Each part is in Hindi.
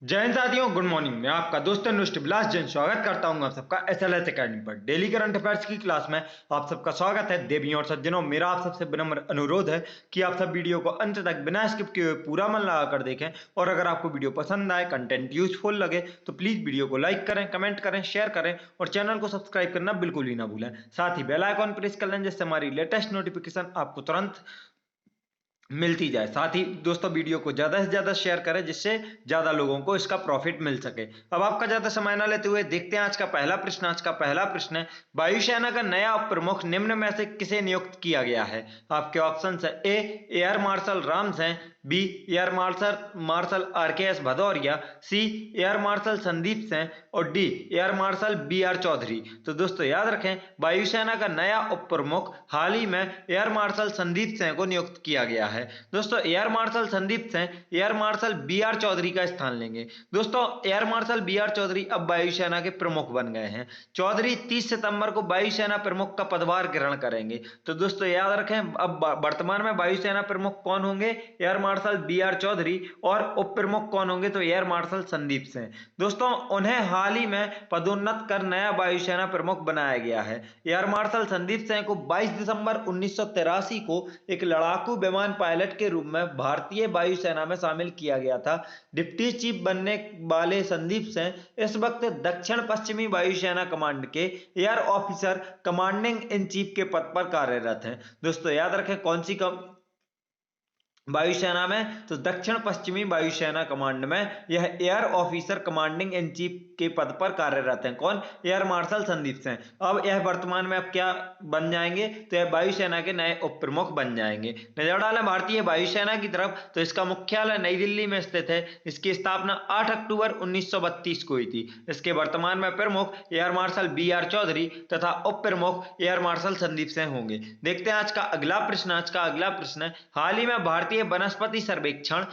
जय हिंद साथियों, गुड मॉर्निंग। मैं आपका दोस्त अनुष्ट बिलास जैन स्वागत करता हूं आप सबका एसएलएस एकेडमी पर। डेली करंट अफेयर्स की क्लास में आप सबका स्वागत है। देवियों और सज्जनों, मेरा आप सबसे विनम्र अनुरोध है कि आप सब वीडियो को अंत तक बिना स्किप किए हुए पूरा मन लगाकर देखें। और अगर आपको वीडियो पसंद आए, कंटेंट यूजफुल लगे तो प्लीज वीडियो को लाइक करें, कमेंट करें, शेयर करें और चैनल को सब्सक्राइब करना बिल्कुल भी ना भूलें। साथ ही बेल आइकॉन प्रेस कर लें जिससे हमारी लेटेस्ट नोटिफिकेशन आपको तुरंत मिलती जाए। साथ ही दोस्तों, वीडियो को ज्यादा से ज्यादा शेयर करें जिससे ज्यादा लोगों को इसका प्रॉफिट मिल सके। अब आपका ज्यादा समय न लेते हुए देखते हैं आज का पहला प्रश्न। आज का पहला प्रश्न है, वायुसेना का नया उप प्रमुख निम्न में से किसे नियुक्त किया गया है? आपके ऑप्शन है ए एयर मार्शल राम्स हैं, B air marshal marshal RKS. Bhadauria, C air marshal Sandeep Singh और D air marshal B R. Chaudhari. तो दोस्तों याद रखें, वायुसेना का नया उप प्रमुख हाल ही में एयर मार्शल संदीप सिंह को नियुक्त किया गया है। दोस्तों air marshal Sandeep Singh air marshal B R. Chaudhary का स्थान लेंगे। दोस्तों एयर मार्शल बी.आर. चौधरी अब वायुसेना के प्रमुख बन गए हैं। चौधरी 30 सितंबर को वायुसेना प्रमुख का पदभार ग्रहण करेंगे। तो दोस्तों याद रखें, अब वर्तमान में वायुसेना प्रमुख कौन होंगे? Air marshal B R. चौधरी। और उप प्रमुख कौन होंगे? तो एयर मार्शल संदीप सिंह। दोस्तों उन्हें हाल ही में पदोन्नत कर नया वायुसेना प्रमुख बनाया गया है। एयर मार्शल संदीप सिंह को 22 दिसंबर 1983 को एक लड़ाकू विमान पायलट के रूप में भारतीय वायुसेना में शामिल किया गया था। डिप्टी चीफ बनने वाले संदीप सिंह इस वक्त दक्षिण पश्चिमी वायुसेना कमांड के air officer commanding in chief के पद पर कार्यरत हैं। दोस्तों याद रखें, कौन सी वायुसेना में? तो दक्षिण पश्चिमी वायुसेना कमांड में यह air officer commanding in chief के पद पर कार्यरत हैं। कौन? Air marshal Sandeep Singh. अब यह वर्तमान में अब क्या बन जाएंगे? तो यह वायुसेना के नए उप प्रमुख बन जाएंगे। नजर डालें भारतीय वायुसेना की तरफ, तो इसका मुख्यालय नई दिल्ली में स्थित है। इसकी स्थापना 8 अक्टूबर 1932 को हुई थी। इसके वर्तमान में प्रमुख एयर मार्शल बी.आर. चौधरी तथा उप प्रमुख एयर मार्शल संदीप सिंह होंगे। देखते हैं आज का अगला प्रश्न। आज का अगला प्रश्न, हाल ही में भारतीय वनस्पति सर्वेक्षण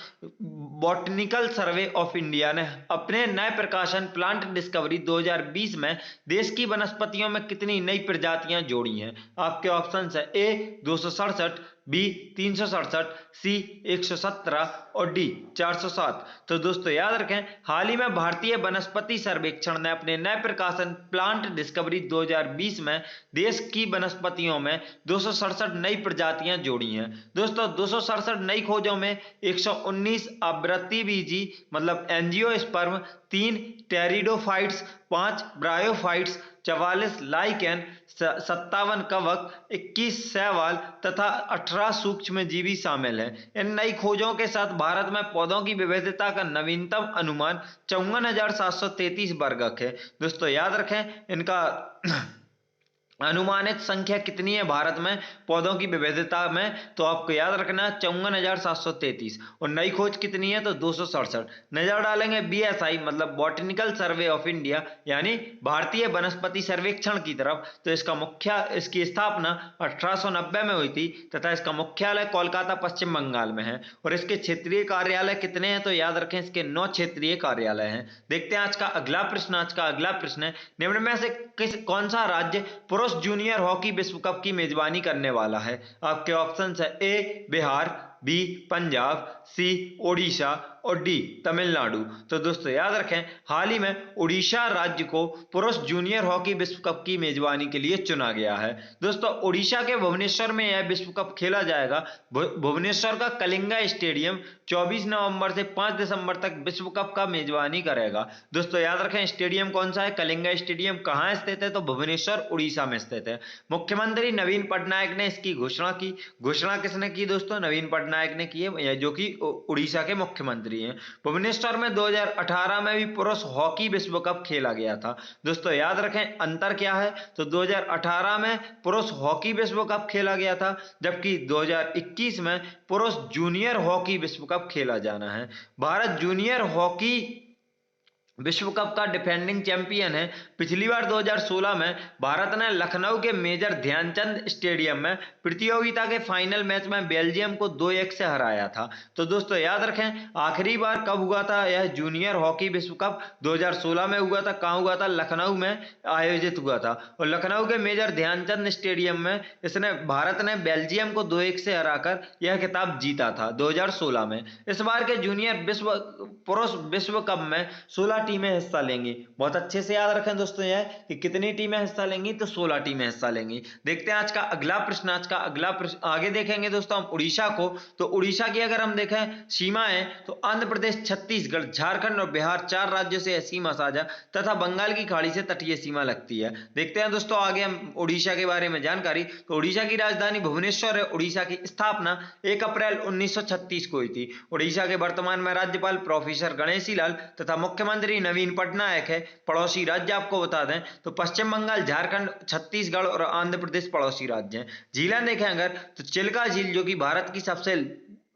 बॉटनिकल सर्वे ऑफ इंडिया ने अपने नए प्रकाशन प्लांट डिस्कवरी 2020 में देश की वनस्पतियों में कितनी नई प्रजातियां जोड़ी हैं? आपके ऑप्शन है ए 267, बी 367, सी 117 और डी 407। तो दोस्तों याद रखें, हाल ही में भारतीय वनस्पति सर्वेक्षण ने अपने नए प्रकाशन प्लांट डिस्कवरी 2020 में देश की वनस्पतियों में 267 नई प्रजातियां जोड़ी हैं। दोस्तों 267 नई खोजों में 119 आवृत्तिबीजी मतलब एंजियोस्पर्म, 3 टेरिडोफाइट्स, 5 ब्रायोफाइट्स, 44 लाइकेन, 57 कवक, 21 शैवाल तथा 18 सूक्ष्मजीवी शामिल हैं। इन नई खोजों के साथ भारत में पौधों की विविधता का नवीनतम अनुमान 54,733 वर्गक है। दोस्तों याद रखें, इनका अनुमानित संख्या कितनी है भारत में पौधों की विविधता में? तो आपको याद रखना है 54,733। और नई खोज कितनी है? तो 267। नजर डालेंगे बीएसआई मतलब बॉटनिकल सर्वे ऑफ इंडिया यानी भारतीय वनस्पति सर्वेक्षण की तरफ, तो इसकी स्थापना 1890 में हुई थी तथा इसका मुख्यालय कोलकाता पश्चिम बंगाल में है। और इसके क्षेत्रीय कार्यालय कितने हैं? तो याद रखें, इसके 9 क्षेत्रीय कार्यालय हैं। देखते हैं आज का अगला प्रश्न। आज का अगला प्रश्न है, निम्न में से कौन सा राज्य पुरुष जूनियर हॉकी विश्व कप की मेजबानी करने वाला है? आपके ऑप्शन है ए बिहार, बी पंजाब, सी ओडिशा और डी तमिलनाडु। तो दोस्तों याद रखें, हाल ही में ओडिशा राज्य को पुरुष जूनियर हॉकी विश्व कप की मेजबानी के लिए चुना गया है। दोस्तों ओडिशा के भुवनेश्वर में यह विश्व कप खेला जाएगा। भुवनेश्वर का कलिंगा स्टेडियम 24 नवंबर से 5 दिसंबर तक विश्व कप का मेजबानी करेगा। दोस्तों याद रखें, स्टेडियम कौन सा है? कलिंगा स्टेडियम। कहाँ स्थित है? तो भुवनेश्वर उड़ीसा में स्थित है। मुख्यमंत्री नवीन पटनायक ने इसकी घोषणा की। घोषणा किसने की? दोस्तों नवीन पटनायक ने की है, जो कि उड़ीसा के मुख्यमंत्री हैं। भुवनेश्वर में 2018 में भी पुरुष हॉकी विश्व कप खेला गया था। दोस्तों याद रखें, अंतर क्या है? तो 2018 में पुरुष हॉकी विश्व कप खेला गया था, जबकि 2021 में पुरुष जूनियर हॉकी विश्व कप खेला जाना है। भारत जूनियर हॉकी विश्व कप का डिफेंडिंग चैंपियन है। पिछली बार 2016 में भारत ने लखनऊ के मेजर ध्यानचंद स्टेडियम में प्रतियोगिता के फाइनल मैच में बेल्जियम को 2-1 से हराया था। तो दोस्तों याद रखें, आखिरी बार कब हुआ था यह जूनियर हॉकी विश्व कप? 2016 में हुआ था। कहाँ हुआ था? लखनऊ में आयोजित हुआ था, और लखनऊ के मेजर ध्यानचंद स्टेडियम में भारत ने बेल्जियम को 2-1 से हराकर यह खिताब जीता था 2016 में। इस बार के जूनियर पुरुष विश्व कप में 16 टीमें हिस्सा लेंगी। बहुत अच्छे से याद रखें दोस्तों यह कि कितनी टीमें हिस्सा लेंगी, तो 16 टीमें हिस्सा लेंगी। देखते हैं आज का अगला प्रश्न। आज का अगला प्रश्न आगे देखेंगे दोस्तों हम उड़ीसा को। तो उड़ीसा की अगर हम देखें सीमाएं, तो आंध्र प्रदेश, छत्तीसगढ़, झारखंड और बिहार 4 राज्यों से यह सीमा साझा तथा बंगाल की खाड़ी से तटीय सीमा लगती है। देखते हैं दोस्तों आगे हम उड़ीसा के बारे में जानकारी। तो उड़ीसा की राजधानी भुवनेश्वर है। उड़ीसा की स्थापना 1 अप्रैल 1936 को हुई थी। उड़ीसा के वर्तमान में राज्यपाल प्रोफेसर गणेशी लाल तथा मुख्यमंत्री नवीन पटनायक है। पड़ोसी राज्य आपको बता दें तो पश्चिम बंगाल, झारखंड, छत्तीसगढ़ और आंध्र प्रदेश पड़ोसी राज्य हैं। झीलें देखें अगर, तो चिल्का झील जो कि भारत की सबसे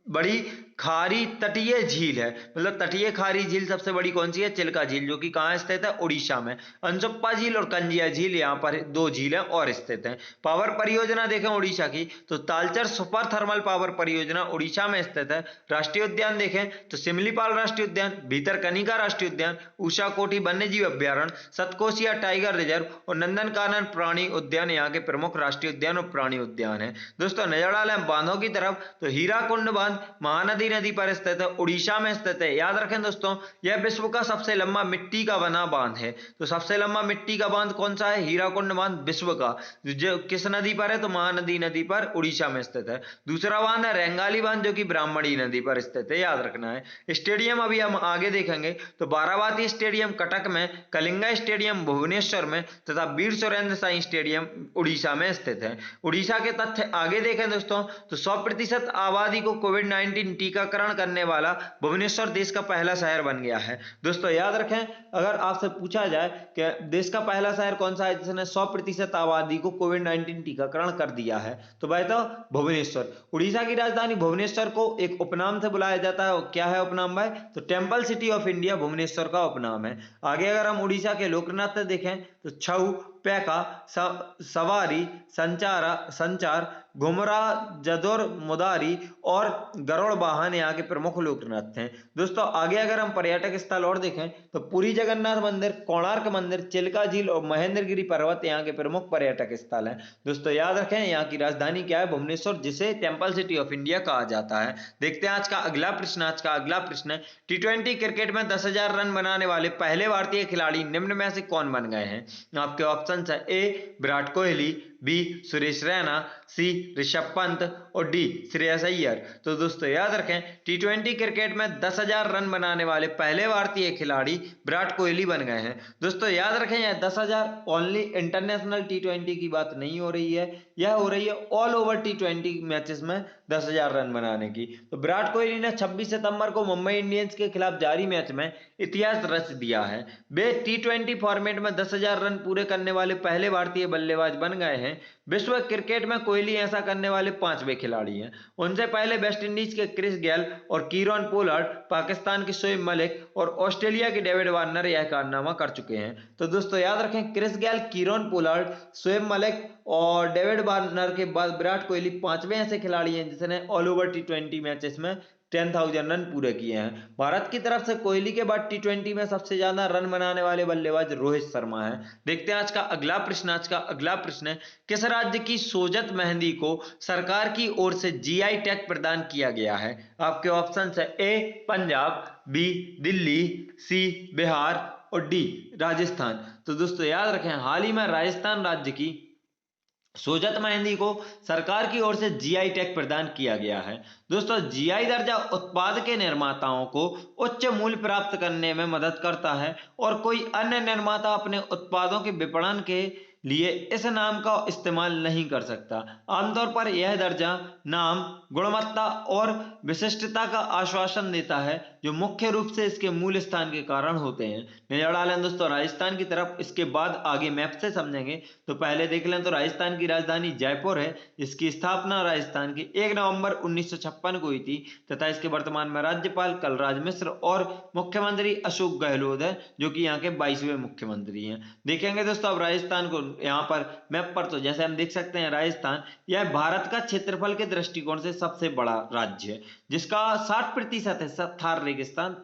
बड़ी खारी तटीय झील है, मतलब तटीय खारी झील सबसे बड़ी कौन सी है? चिल्का झील, जो कि कहाँ स्थित है? उड़ीसा में। अंजुप्पा झील और कंजिया झील, यहाँ पर 2 झीलें और स्थित हैं। पावर परियोजना देखें उड़ीसा की, तो तालचर सुपर थर्मल पावर परियोजना उड़ीसा में स्थित है। राष्ट्रीय उद्यान देखें तो सिमलीपाल राष्ट्रीय उद्यान, भीतरकनिका राष्ट्रीय उद्यान, उषा कोटी वन्यजीव अभ्यारण्य, सतकोशिया टाइगर रिजर्व और नंदनकानन प्राणी उद्यान यहाँ के प्रमुख राष्ट्रीय उद्यान और प्राणी उद्यान है। दोस्तों नजर डालें बांधों की तरफ, तो हीराकुंड बांध महानदी नदी पर स्थित है, उड़ीसा में स्थित है। याद रखें दोस्तों यह विश्व का सबसे लंबा मिट्टी का बना बांध है। तो सबसे लंबा मिट्टी का बांध कौन सा है? हीराकुंड बांध विश्व का। जो किस नदी पर है? तो महानदी नदी पर उड़ीसा में स्थित है। दूसरा बांध है रेंगाली बांध, जो कि ब्राह्मणी नदी पर स्थित है, याद रखना है। स्टेडियम अभी हम आगे देखेंगे, तो बाराबाती स्टेडियम कटक में, कलिंगा स्टेडियम भुवनेश्वर में तथा वीर सुरेंद्र साई स्टेडियम उड़ीसा में स्थित है। उड़ीसा के तथ्य आगे देखें दोस्तों, तो 100% आबादी को कोविड-19 टीकाकरण करने वाला भुवनेश्वर देश का पहला शहर बन गया है। दोस्तों याद रखें, अगर आपसे पूछा जाए कि देश का पहला शहर कौन सा है जिसने 100% आबादी को कोविड-19 टीकाकरण कर दिया है, तो वह था भुवनेश्वर। उड़ीसा की राजधानी भुवनेश्वर को एक उपनाम से बुलाया जाता है। क्या है उपनाम भाई? तो temple city of India Bhubaneswar का उपनाम है। आगे अगर हम उड़ीसा के लोक नृत्य देखें, तो छऊ, पैका, सवारी, संचार, घुमरा, जदुर, मुदारी और गरुड़ वाहन यहाँ के प्रमुख लोक नृत्य हैं। दोस्तों आगे अगर हम पर्यटक स्थल और देखें, तो पुरी जगन्नाथ मंदिर, कोणार्क मंदिर, चिल्का झील और महेंद्रगिरी पर्वत यहाँ के प्रमुख पर्यटक स्थल हैं। दोस्तों याद रखें यहाँ की राजधानी क्या है? भुवनेश्वर, जिसे टेंपल सिटी ऑफ इंडिया कहा जाता है। देखते हैं आज का अगला प्रश्न। आज का अगला प्रश्न है, T20 क्रिकेट में 10,000 रन बनाने वाले पहले भारतीय खिलाड़ी निम्न में से कौन बन गए हैं? आपके ऑप्शन है: ए विराट कोहली, बी सुरेश रैना, सी ऋषभ पंत और डी श्रेयस अय्यर। तो दोस्तों याद रखें T20 क्रिकेट में 10,000 रन बनाने वाले पहले भारतीय खिलाड़ी विराट कोहली बन गए हैं। दोस्तों याद रखें यह 10,000 ओनली इंटरनेशनल T20 की बात नहीं हो रही है, यह हो रही है ऑल ओवर T20 मैचेस में 10,000 रन बनाने की। तो विराट कोहली ने 26 सितंबर को मुंबई इंडियंस के खिलाफ जारी मैच में इतिहास रच दिया है। वे T20 फॉर्मेट में 10,000 रन पूरे करने वाले पहले भारतीय बल्लेबाज बन गए हैं। विश्व क्रिकेट में कोहली ऐसा करने वाले 5वें खिलाड़ी हैं। उनसे पहले वेस्टइंडीज के क्रिस गेल और कीरन पोलार्ड, पाकिस्तान के शोएब मलिक और ऑस्ट्रेलिया के डेविड वार्नर यह कारनामा कर चुके हैं। तो दोस्तों याद रखें Chris Gayle, Kieron Pollard, Shoaib Malik और डेविड वार्नर के बाद विराट कोहली 5वें ऐसे खिलाड़ी हैं जिसने ऑल ओवर T20 मैचेस में 10,000 रन पूरे किए हैं। भारत की तरफ से कोहली के बाद T20 में सबसे ज्यादा रन बनाने वाले बल्लेबाज रोहित शर्मा हैं। देखते हैं आज का अगला प्रश्न। आज का अगला प्रश्न है, किस राज्य की सोजत मेहंदी को सरकार की ओर से GI टैग प्रदान किया गया है? आपके ऑप्शन है: ए पंजाब, बी दिल्ली, सी बिहार और डी राजस्थान। तो दोस्तों याद रखें हाल ही में राजस्थान राज्य की सोजत मेहंदी को सरकार की ओर से GI टैग प्रदान किया गया है। दोस्तों GI दर्जा उत्पाद के निर्माताओं को उच्च मूल्य प्राप्त करने में मदद करता है और कोई अन्य निर्माता अपने उत्पादों के विपणन के लिए इस नाम का इस्तेमाल नहीं कर सकता। आमतौर पर यह दर्जा नाम, गुणवत्ता और विशिष्टता का आश्वासन देता है जो मुख्य रूप से इसके मूल स्थान के कारण होते हैं। नजर डालें दोस्तों राजस्थान की तरफ, इसके बाद आगे मैप से समझेंगे। तो पहले देख लें तो राजस्थान की राजधानी जयपुर है, जिसकी स्थापना राजस्थान की 1 नवंबर 1956 को हुई थी तथा इसके वर्तमान में राज्यपाल कलराज मिश्र और मुख्यमंत्री अशोक गहलोत है, जो कि यहाँ के 22वें मुख्यमंत्री हैं। देखेंगे दोस्तों अब राजस्थान को यहाँ पर मैप पर, तो जैसे हम देख सकते हैं राजस्थान यह भारत का क्षेत्रफल के दृष्टिकोण से सबसे बड़ा राज्य है, जिसका 60% हिस्सा थार रेगिस्तान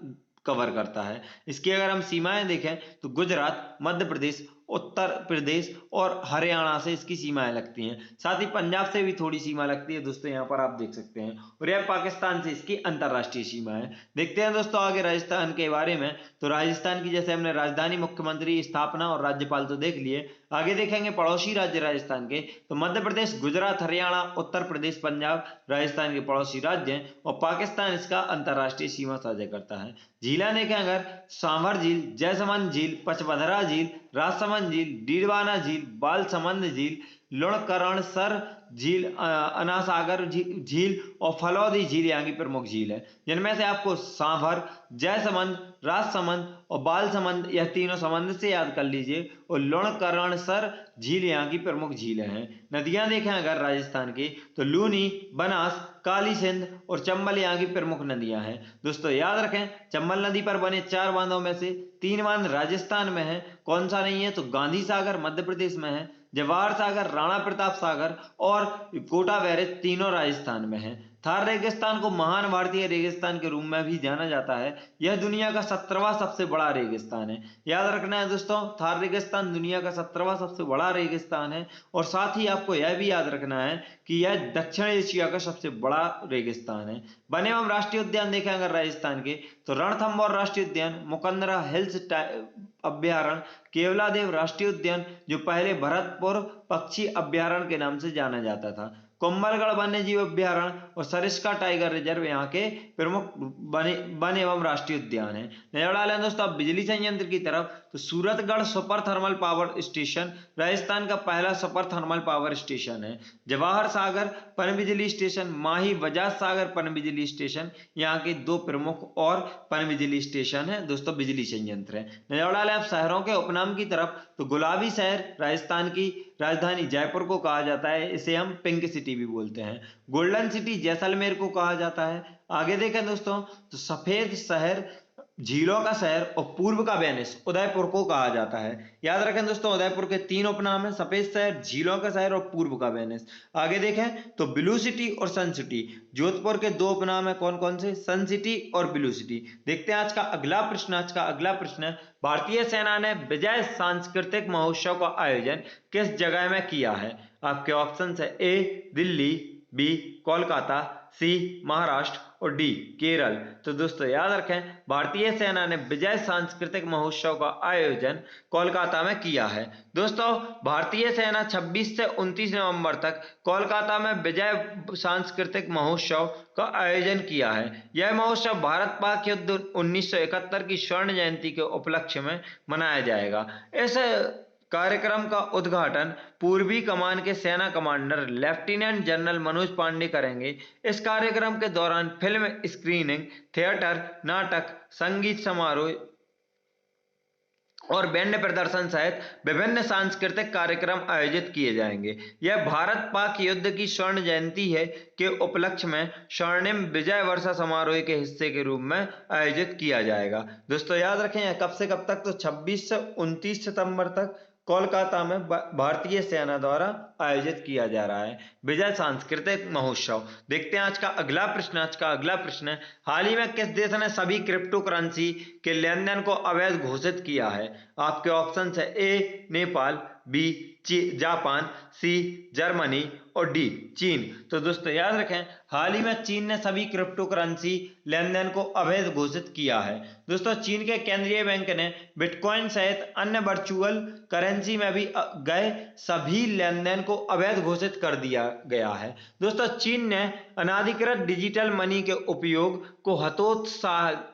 कवर करता है। इसकी अगर हम सीमाएं देखें तो गुजरात, मध्य प्रदेश, उत्तर प्रदेश और हरियाणा से इसकी सीमाएं लगती हैं। साथ ही पंजाब से भी थोड़ी सीमा लगती है दोस्तों, यहाँ पर आप देख सकते हैं। और यह पाकिस्तान से इसकी अंतरराष्ट्रीय सीमा है। देखते हैं दोस्तों आगे राजस्थान के बारे में। तो राजस्थान की जैसे हमने राजधानी, मुख्यमंत्री, स्थापना और राज्यपाल तो देख लिए। आगे देखेंगे पड़ोसी राज्य राजस्थान के, तो मध्य प्रदेश, गुजरात, हरियाणा, उत्तर प्रदेश, पंजाब राजस्थान के पड़ोसी राज्य हैं और पाकिस्तान इसका अंतरराष्ट्रीय सीमा साझा करता है। झीलें देखें अगर, सांभर झील, जयसमंद झील, पचपदरा झील, राजसमंद झील, डीडवाना झील, बालसमंद झील, लुणकरणसर झील, अनासागर झील और फलौदी झील यहाँ की प्रमुख झील है, जिनमें से आपको सांभर, जयसमंद, राजसमंद और बालसमंद यह तीनों समंद से याद कर लीजिए और लुणकरणसर झील यहाँ की प्रमुख झीलें हैं। नदियां देखें अगर राजस्थान की, तो लूनी, बनास, काली सिंध और चंबल यहाँ की प्रमुख नदियां हैं। दोस्तों याद रखें चंबल नदी पर बने 4 बांधों में से 3 बांध राजस्थान में है, कौन सा नहीं है, तो गांधी सागर मध्य प्रदेश में है, जवाहर सागर, राणा प्रताप सागर और कोटा बैरेज तीनों राजस्थान में है। थार रेगिस्तान को महान भारतीय रेगिस्तान के रूप में भी जाना जाता है। यह दुनिया का 17वां सबसे बड़ा रेगिस्तान है। याद रखना है दोस्तों, थार रेगिस्तान दुनिया का 17वां सबसे बड़ा रेगिस्तान है। और साथ ही आपको यह भी याद रखना है कि यह दक्षिण एशिया का सबसे बड़ा रेगिस्तान है। वन एवं राष्ट्रीय उद्यान देखें अगर राजस्थान के, तो रणथंभौर राष्ट्रीय उद्यान, मुकंदरा हिल्स अभ्यारण्य, केवलादेव राष्ट्रीय उद्यान जो पहले भरतपुर पक्षी अभ्यारण्य के नाम से जाना जाता था, कुंभलगढ़ वन्य जीव अभ्यारण्य और सरिस्का टाइगर रिजर्व यहाँ के प्रमुख वन एवं राष्ट्रीय उद्यान है। नजर डालें दोस्तों अब बिजली संयंत्र की तरफ, तो Suratgarh super thermal power station Rajasthan का पहला सुपर थर्मल पावर स्टेशन है। जवाहर सागर पनबिजली स्टेशन, माही बजाज सागर पनबिजली स्टेशन यहाँ के 2 प्रमुख और पनबिजली स्टेशन है दोस्तों, बिजली संयंत्र है। नजर डालें अब शहरों के उपनाम की तरफ, तो गुलाबी शहर राजस्थान की राजधानी जयपुर को कहा जाता है, इसे हम पिंक सिटी भी बोलते हैं। गोल्डन सिटी जैसलमेर को कहा जाता है। आगे देखें दोस्तों, तो सफेद शहर, झीलों का शहर और पूर्व का वेनिस उदयपुर को कहा जाता है। याद रखें दोस्तों उदयपुर के 3 उपनाम हैं, सफेद शहर, झीलों का शहर और पूर्व का वेनिस। आगे देखें तो ब्लू सिटी और सन सिटी, जोधपुर के 2 उपनाम है, कौन कौन से, सन सिटी और ब्लू सिटी। देखते हैं आज का अगला प्रश्न। आज का अगला प्रश्न, भारतीय सेना ने विजय सांस्कृतिक महोत्सव का आयोजन किस जगह में किया है। आपके ऑप्शन है ए दिल्ली, बी कोलकाता, सी महाराष्ट्र और डी केरल। तो दोस्तों याद रखें भारतीय सेना ने विजय सांस्कृतिक महोत्सव का आयोजन कोलकाता में किया है। दोस्तों भारतीय सेना 26 से 29 नवंबर तक कोलकाता में विजय सांस्कृतिक महोत्सव का आयोजन किया है। यह महोत्सव भारत पाक युद्ध 1971 की स्वर्ण जयंती के उपलक्ष्य में मनाया जाएगा। इस कार्यक्रम का उद्घाटन पूर्वी कमान के सेना commander lieutenant general Manoj Pande करेंगे। इस कार्यक्रम के दौरान फिल्म स्क्रीनिंग, थिएटर, नाटक, संगीत समारोह और बैंड प्रदर्शन सहित विभिन्न सांस्कृतिक कार्यक्रम आयोजित किए जाएंगे। यह भारत पाक युद्ध की स्वर्ण जयंती है के उपलक्ष्य में स्वर्णिम विजय वर्षा समारोह के हिस्से के रूप में आयोजित किया जाएगा। दोस्तों याद रखें यह कब से कब तक, तो 26 से 29 सितंबर तक कोलकाता में भारतीय सेना द्वारा आयोजित किया जा रहा है विजय सांस्कृतिक महोत्सव। देखते हैं आज का अगला प्रश्न। आज का अगला प्रश्न है, हाल ही में किस देश ने सभी क्रिप्टो करेंसी के लेन देन को अवैध घोषित किया है। आपके ऑप्शन है A Nepal, B Japan, C Germany और डी चीन। तो दोस्तों याद रखें हाल ही में चीन ने सभी क्रिप्टो करेंसी लेन देन को अवैध घोषित किया है। दोस्तों चीन के केंद्रीय बैंक ने बिटकॉइन सहित अन्य वर्चुअल करेंसी में भी गए सभी लेन देन को अवैध घोषित कर दिया गया है। दोस्तों चीन ने अनाधिकृत डिजिटल मनी के उपयोग को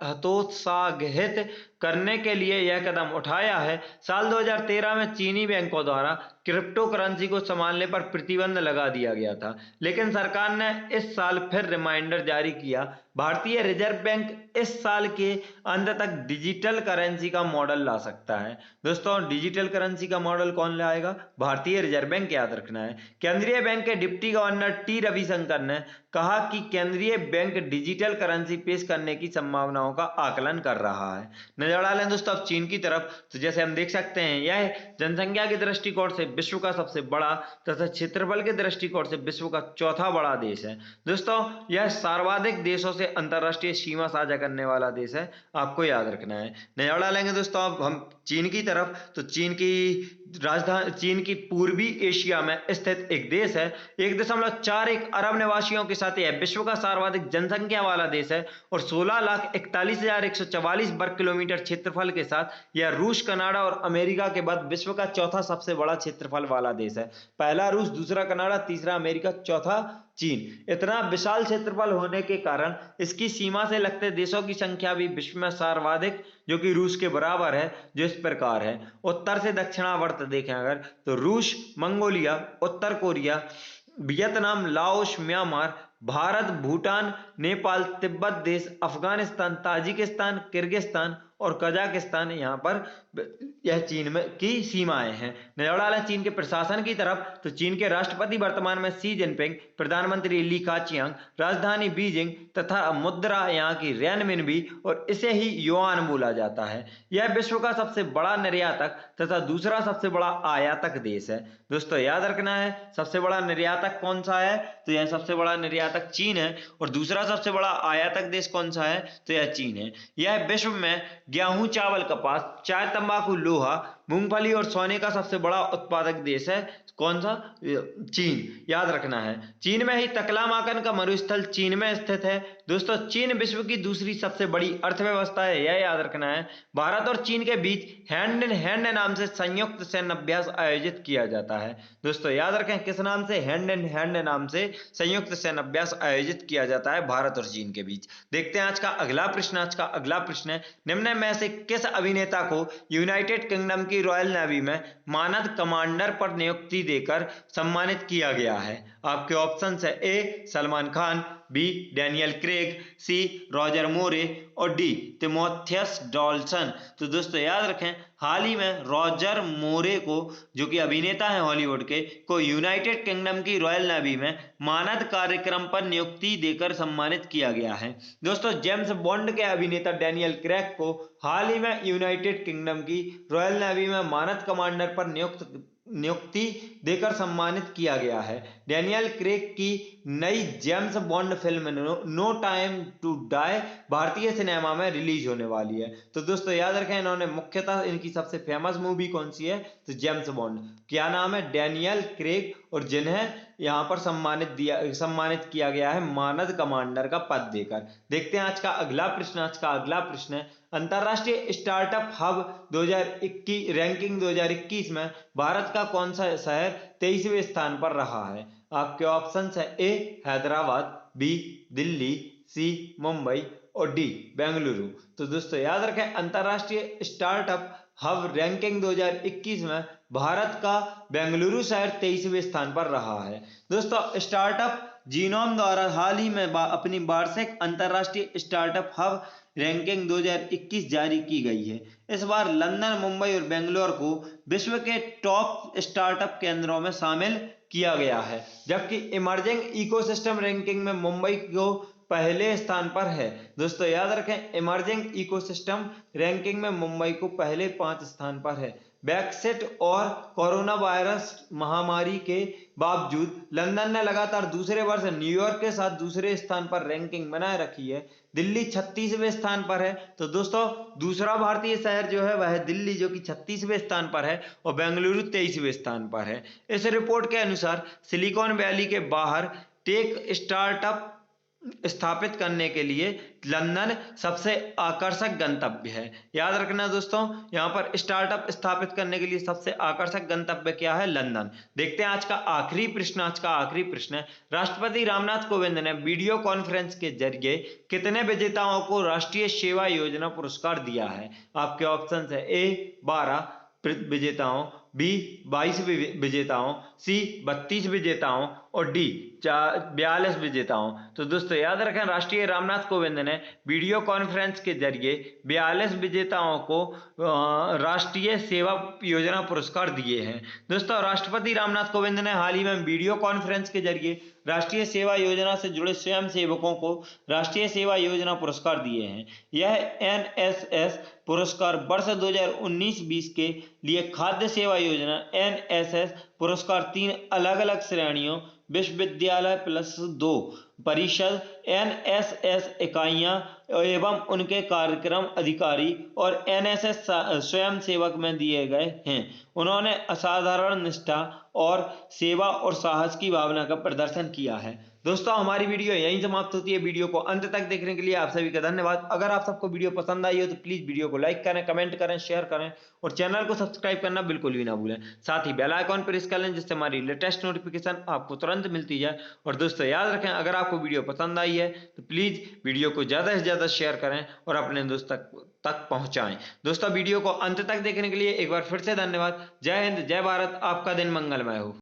हतोत्साहित करने के लिए यह कदम उठाया है। साल 2013 में चीनी बैंकों द्वारा क्रिप्टो करेंसी को संभालने पर प्रतिबंध लगा दिया गया था, लेकिन सरकार ने इस साल फिर रिमाइंडर जारी किया भारतीय रिजर्व बैंक इस साल के अंत तक डिजिटल करेंसी का मॉडल ला सकता है। दोस्तों डिजिटल करेंसी का मॉडल कौन लाएगा? भारतीय रिजर्व बैंक, याद रखना है। केंद्रीय बैंक के डिप्टी गवर्नर टी रविशंकर ने कहा कि केंद्रीय बैंक डिजिटल करेंसी पेश करने की संभावनाओं का आकलन कर रहा है। नजर डालें दोस्तों अब चीन की तरफ, तो जैसे हम देख सकते हैं यह जनसंख्या के दृष्टिकोण से विश्व का सबसे बड़ा तथा क्षेत्रफल के दृष्टिकोण से विश्व का चौथा बड़ा देश है। दोस्तों यह सर्वाधिक देशों से अंतरराष्ट्रीय सीमा साझा करने वाला देश है, आपको याद रखना है। नजर डालेंगे दोस्तों अब हम चीन की तरफ, तो चीन की पूर्वी एशिया में स्थित एक देश है। 1.41 अरब निवासियों के साथ यह विश्व का सर्वाधिक जनसंख्या वाला देश है और 16,41,144 वर्ग किलोमीटर क्षेत्रफल के साथ यह रूस, कनाडा और अमेरिका के बाद विश्व का चौथा सबसे बड़ा क्षेत्रफल वाला देश है। पहला रूस, दूसरा कनाडा, तीसरा अमेरिका, चौथा चीन। इतना विशाल क्षेत्रफल होने के कारण इसकी सीमा से लगते देशों की संख्या भी विश्व में सर्वाधिक, जो कि रूस के बराबर है, जो इस प्रकार है। उत्तर से दक्षिणावर्त देखें अगर, तो रूस, मंगोलिया, उत्तर Korea, Vietnam, Laos, Myanmar, Bharat, Bhutan, Nepal, Tibet देश, अफगानिस्तान, ताजिकिस्तान, किर्गिस्तान और कजाकिस्तान यहाँ पर यह चीन में की सीमाएं हैं। नजर डालें चीन के प्रशासन की तरफ, तो चीन के राष्ट्रपति वर्तमान में शी जिनपिंग, प्रधानमंत्री ली काचियांग, राजधानी बीजिंग तथा मुद्रा यहाँ की रेनमिनबी और इसे ही युआन बोला जाता है। यह विश्व का सबसे बड़ा निर्यातक तथा दूसरा सबसे बड़ा आयातक देश है। दोस्तों याद रखना है सबसे बड़ा निर्यातक कौन सा है, तो यह सबसे बड़ा निर्यातक चीन है और दूसरा सबसे बड़ा आयातक देश कौन सा है, तो यह चीन है। यह विश्व में गेहूं, चावल, कपास, चाय, तंबाकू, लोहा, मूंगफली और सोने का सबसे बड़ा उत्पादक देश है। कौन सा? चीन, याद रखना है। चीन में ही तकलामाकन का मरुस्थल चीन में स्थित है। दोस्तों चीन विश्व की दूसरी सबसे बड़ी अर्थव्यवस्था है, यह याद रखना है। भारत और चीन के बीच हैंड इन हैंड नाम से संयुक्त सैन्य अभ्यास आयोजित किया जाता है। दोस्तों याद रखें किस नाम से? हैंड इन हैंड नाम से संयुक्त सैन्य अभ्यास आयोजित किया जाता है भारत और चीन के बीच। देखते हैं आज का अगला प्रश्न। आज का अगला प्रश्न है, निम्न में से किस अभिनेता को यूनाइटेड किंगडम की रॉयल नेवी में मानद कमांडर पर नियुक्ति देकर सम्मानित किया गया है? आपके ऑप्शंस है A Salman Khan, B Daniel Craig, C Roger Moore और डी तिमोथियस डॉल्सन। तो दोस्तों याद रखें हाल ही में रॉजर मोरे को, जो कि अभिनेता हैं हॉलीवुड के, को यूनाइटेड किंगडम की रॉयल नेवी में मानद कार्यक्रम पर नियुक्ति देकर सम्मानित किया गया है। दोस्तों जेम्स बॉन्ड के अभिनेता डैनियल क्रेग को हाल ही में यूनाइटेड किंगडम की रॉयल नेवी में मानद कमांडर पर नियुक्ति देकर सम्मानित किया गया है। डैनियल क्रेग की नई James Bond film no time to die भारतीय सिनेमा में रिलीज होने वाली है। तो दोस्तों याद रखें इन्होंने मुख्यतः इनकी सबसे फेमस मूवी कौन सी है, तो जेम्स बॉन्ड। क्या नाम है? डैनियल क्रेग, और जिन्हें यहाँ पर सम्मानित किया गया है मानद कमांडर का पद देकर। देखते हैं आज का अगला प्रश्न। आज का अगला प्रश्न है, अंतरराष्ट्रीय स्टार्टअप हब 2021 रैंकिंग 2021 में भारत का कौन सा शहर 23वें स्थान पर रहा है? आपके ऑप्शंस है ए हैदराबाद, बी दिल्ली, सी मुंबई और डी बेंगलुरु। तो दोस्तों याद रखें अंतरराष्ट्रीय स्टार्टअप हब रैंकिंग 2021 में भारत का बेंगलुरु शहर 23वें स्थान पर रहा है। दोस्तों स्टार्टअप जीनोम द्वारा हाल ही में अपनी वार्षिक अंतरराष्ट्रीय स्टार्टअप हब रैंकिंग 2021 जारी की गई है। इस बार लंदन, मुंबई और बेंगलोर को विश्व के टॉप स्टार्टअप केंद्रों में शामिल किया गया है, जबकि इमर्जिंग इकोसिस्टम रैंकिंग में मुंबई को पहले स्थान पर है। दोस्तों याद रखें इमर्जिंग इकोसिस्टम रैंकिंग में मुंबई को पहले 5 स्थान पर है। ब्रेक्सिट और कोरोना वायरस महामारी के बावजूद लंदन ने लगातार दूसरे वर्ष न्यूयॉर्क के साथ दूसरे स्थान पर रैंकिंग बनाए रखी है। दिल्ली 36वें स्थान पर है। तो दोस्तों दूसरा भारतीय शहर जो है वह है दिल्ली, जो कि 36वें स्थान पर है, और बेंगलुरु 23वें स्थान पर है। इस रिपोर्ट के अनुसार सिलिकॉन वैली के बाहर टेक स्टार्टअप स्थापित करने के लिए लंदन सबसे आकर्षक गंतव्य है। याद रखना दोस्तों यहाँ पर स्टार्टअप स्थापित करने के लिए सबसे आकर्षक गंतव्य क्या है? लंदन। देखते हैं आज का आखिरी प्रश्न। आज का आखिरी प्रश्न है, राष्ट्रपति रामनाथ कोविंद ने वीडियो कॉन्फ्रेंस के जरिए कितने विजेताओं को राष्ट्रीय सेवा योजना पुरस्कार दिया है? आपके ऑप्शन है ए 12 विजेताओं, बी 22 विजेताओं, सी 32 विजेताओं और डी 42 विजेताओं। तो दोस्तों याद रखें, राष्ट्रीय रामनाथ कोविंद ने वीडियो कॉन्फ्रेंस के जरिए 42 विजेताओं को राष्ट्रीय सेवा योजना पुरस्कार दिए हैं। दोस्तों राष्ट्रपति रामनाथ कोविंद ने हाल ही में वीडियो कॉन्फ्रेंस के जरिए राष्ट्रीय सेवा योजना से जुड़े स्वयं सेवकों को राष्ट्रीय सेवा योजना पुरस्कार दिए हैं। यह एनएसएस पुरस्कार वर्ष 2019-20 के लिए खाद्य सेवा योजना एनएसएस पुरस्कार 3 अलग अलग श्रेणियों विश्वविद्यालय +2 परिषद एनएसएस इकाइयां एवं उनके कार्यक्रम अधिकारी और एनएसएस स्वयं सेवक में दिए गए हैं। उन्होंने असाधारण निष्ठा और सेवा और साहस की भावना का प्रदर्शन किया है। दोस्तों हमारी वीडियो यहीं समाप्त होती है। वीडियो को अंत तक देखने के लिए आप सभी का धन्यवाद। अगर आप सबको वीडियो पसंद आई हो तो प्लीज वीडियो को लाइक करें, कमेंट करें, शेयर करें और चैनल को सब्सक्राइब करना बिल्कुल भी ना भूलें। साथ ही बेल आइकॉन प्रेस कर लें जिससे हमारी लेटेस्ट नोटिफिकेशन आपको तुरंत मिलती जाए। और दोस्तों याद रखें, अगर आपको वीडियो पसंद आई है तो प्लीज वीडियो को ज्यादा से ज्यादा शेयर करें और अपने दोस्त तक पहुंचाएं। दोस्तों वीडियो को अंत तक देखने के लिए एक बार फिर से धन्यवाद। जय हिंद, जय भारत, आपका दिन मंगलमय हो।